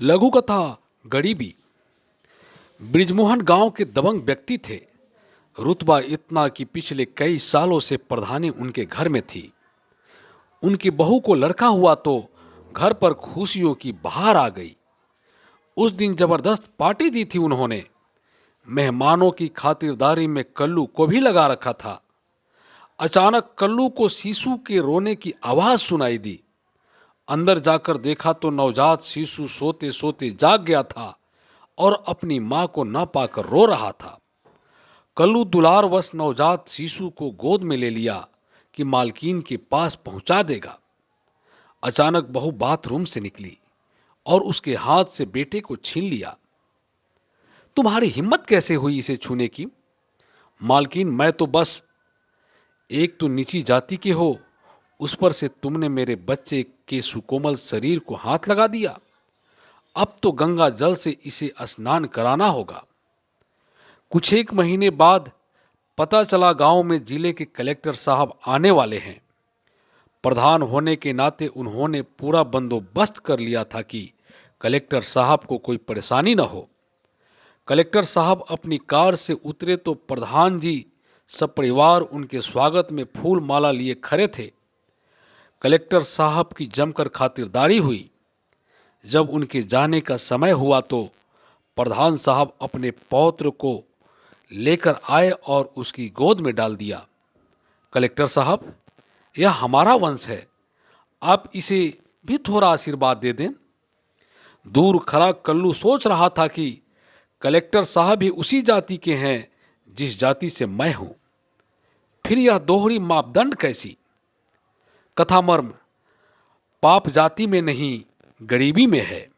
लघु कथा गरीबी। ब्रिजमोहन गांव के दबंग व्यक्ति थे। रुतबा इतना कि पिछले कई सालों से प्रधानी उनके घर में थी। उनकी बहू को लड़का हुआ तो घर पर खुशियों की बहार आ गई। उस दिन जबरदस्त पार्टी दी थी उन्होंने। मेहमानों की खातिरदारी में कल्लू को भी लगा रखा था। अचानक कल्लू को सीसू के रोने की आवाज सुनाई दी। अंदर जाकर देखा तो नवजात शिशु सोते सोते जाग गया था और अपनी मां को न पाकर रो रहा था। कल्लू दुलारवश नवजात शिशु को गोद में ले लिया कि मालकिन के पास पहुंचा देगा। अचानक बहू बाथरूम से निकली और उसके हाथ से बेटे को छीन लिया। तुम्हारी हिम्मत कैसे हुई इसे छूने की? मालकिन, मैं तो बस, एक तो नीची जाति के हो, उस पर से तुमने मेरे बच्चे के सुकोमल शरीर को हाथ लगा दिया। अब तो गंगा जल से इसे स्नान कराना होगा। कुछ एक महीने बाद पता चला गांव में जिले के कलेक्टर साहब आने वाले हैं। प्रधान होने के नाते उन्होंने पूरा बंदोबस्त कर लिया था कि कलेक्टर साहब को कोई परेशानी न हो। कलेक्टर साहब अपनी कार से उतरे तो प्रधान जी सपरिवार उनके स्वागत में फूल माला लिए खड़े थे। कलेक्टर साहब की जमकर खातिरदारी हुई। जब उनके जाने का समय हुआ तो प्रधान साहब अपने पौत्र को लेकर आए और उसकी गोद में डाल दिया। कलेक्टर साहब, यह हमारा वंश है, आप इसे भी थोड़ा आशीर्वाद दे दें। दूर खड़ा कल्लू सोच रहा था कि कलेक्टर साहब भी उसी जाति के हैं जिस जाति से मैं हूं। फिर यह दोहरी मापदंड कैसी? कथा मर्म पाप जाति में नहीं, गरीबी में है।